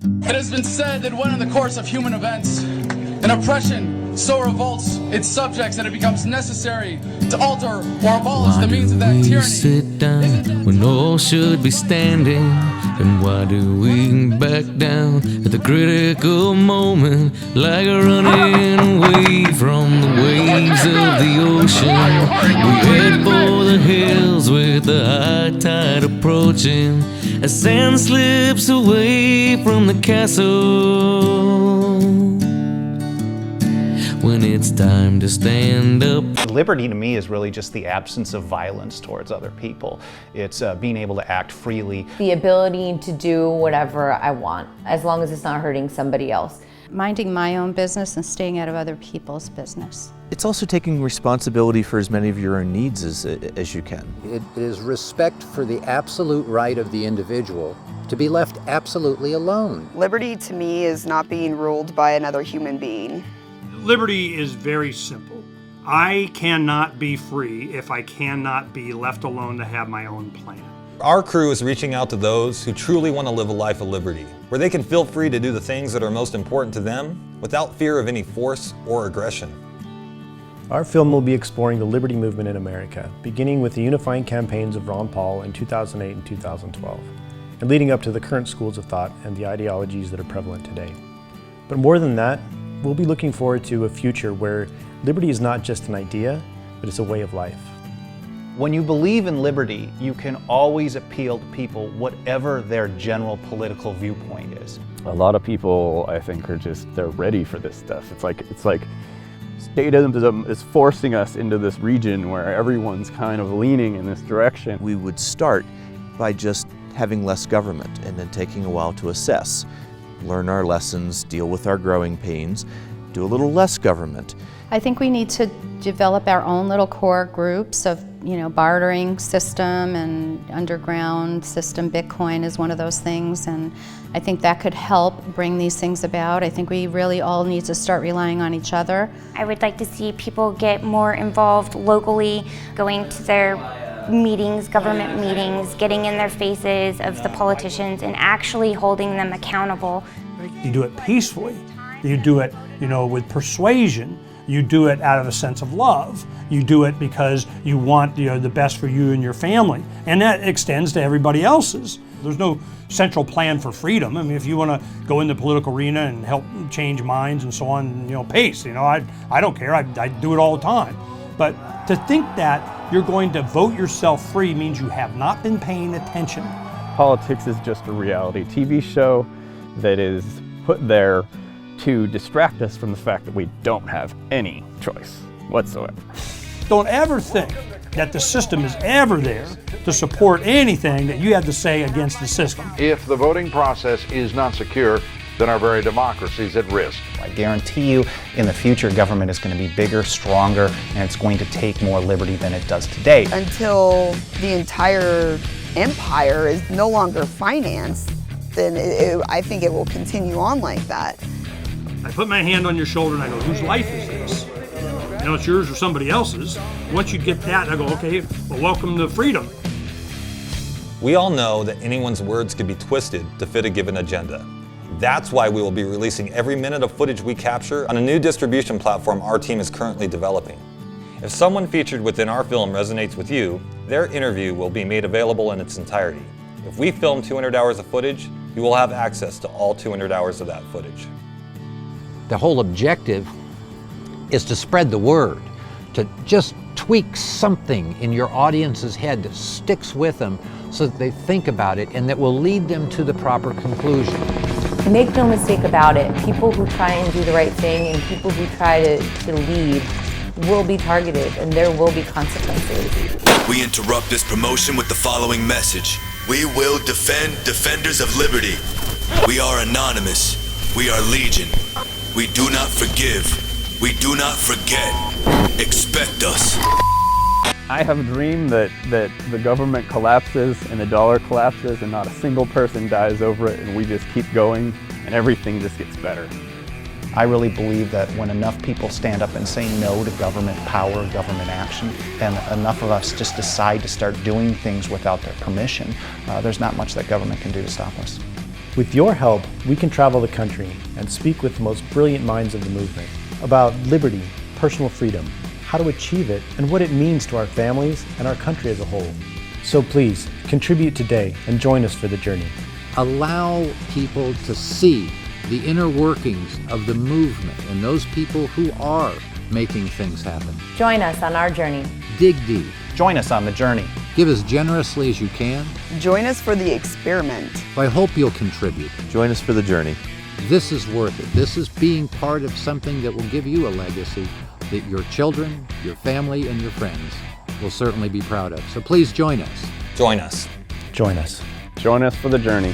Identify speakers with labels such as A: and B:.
A: It has been said that when in the course of human events, an oppression so revolts its subjects that it becomes necessary to alter or abolish the means of that tyranny.
B: Why do we sit down when all should be standing? And why do we back down at the critical moment, like running away from the waves of the ocean? We head for the hills with the high tide approaching, as sand slips away from the castle. When it's time to stand up.
C: Liberty to me is really just the absence of violence towards other people. It's being able to act freely.
D: The ability to do whatever I want, as long as it's not hurting somebody else.
E: Minding my own business and staying out of other people's business.
F: It's also taking responsibility for as many of your own needs as you can.
G: It is respect for the absolute right of the individual to be left absolutely alone.
H: Liberty to me is not being ruled by another human being.
I: Liberty is very simple. I cannot be free if I cannot be left alone to have my own plan.
J: Our crew is reaching out to those who truly want to live a life of liberty, where they can feel free to do the things that are most important to them without fear of any force or aggression.
K: Our film will be exploring the liberty movement in America, beginning with the unifying campaigns of Ron Paul in 2008 and 2012, and leading up to the current schools of thought and the ideologies that are prevalent today. But more than that, we'll be looking forward to a future where liberty is not just an idea, but it's a way of life.
C: When you believe in liberty, you can always appeal to people, whatever their general political viewpoint is.
L: A lot of people, I think, they're ready for this stuff. It's like statism is forcing us into this region where everyone's kind of leaning in this direction.
F: We would start by just having less government and then taking a while to assess. Learn our lessons, deal with our growing pains, do a little less government.
E: I think we need to develop our own little core groups of, bartering system and underground system. Bitcoin is one of those things, and I think that could help bring these things about. I think we really all need to start relying on each other.
M: I would like to see people get more involved locally, going to their meetings, government meetings, getting in their faces of the politicians and actually holding them accountable.
I: You do it peacefully. You do it, with persuasion. You do it out of a sense of love. You do it because you want the best for you and your family. And that extends to everybody else's. There's no central plan for freedom. I mean, if you want to go in the political arena and help change minds and so on, pace. I don't care. I do it all the time. But to think that you're going to vote yourself free means you have not been paying attention.
L: Politics is just a reality TV show that is put there to distract us from the fact that we don't have any choice whatsoever.
I: Don't ever think that the system is ever there to support anything that you have to say against the system.
N: If the voting process is not secure, then our very democracy is at risk.
C: I guarantee you, in the future, government is going to be bigger, stronger, and it's going to take more liberty than it does today.
H: Until the entire empire is no longer financed, then I think it will continue on like that.
I: I put my hand on your shoulder and I go, whose life is this? It's yours or somebody else's. Once you get that, I go, okay, well, welcome to freedom.
J: We all know that anyone's words could be twisted to fit a given agenda. That's why we will be releasing every minute of footage we capture on a new distribution platform our team is currently developing. If someone featured within our film resonates with you, their interview will be made available in its entirety. If we film 200 hours of footage, you will have access to all 200 hours of that footage.
G: The whole objective is to spread the word, to just tweak something in your audience's head that sticks with them so that they think about it and that will lead them to the proper conclusion.
D: Make no mistake about it, people who try and do the right thing and people who try to lead will be targeted and there will be consequences.
O: We interrupt this promotion with the following message. We will defend defenders of liberty. We are anonymous. We are legion. We do not forgive. We do not forget. Expect us.
L: I have a dream that the government collapses and the dollar collapses and not a single person dies over it and we just keep going and everything just gets better.
C: I really believe that when enough people stand up and say no to government power, government action, and enough of us just decide to start doing things without their permission, there's not much that government can do to stop us.
K: With your help, we can travel the country and speak with the most brilliant minds of the movement about liberty, personal freedom, how to achieve it, and what it means to our families and our country as a whole. So please, contribute today and join us for the journey.
G: Allow people to see the inner workings of the movement and those people who are making things happen.
D: Join us on our journey.
G: Dig deep.
C: Join us on the journey.
G: Give as generously as you can.
H: Join us for the experiment.
G: I hope you'll contribute.
F: Join us for the journey.
G: This is worth it. This is being part of something that will give you a legacy that your children, your family, and your friends will certainly be proud of. So please join us.
J: Join us.
C: Join us.
L: Join us for the journey.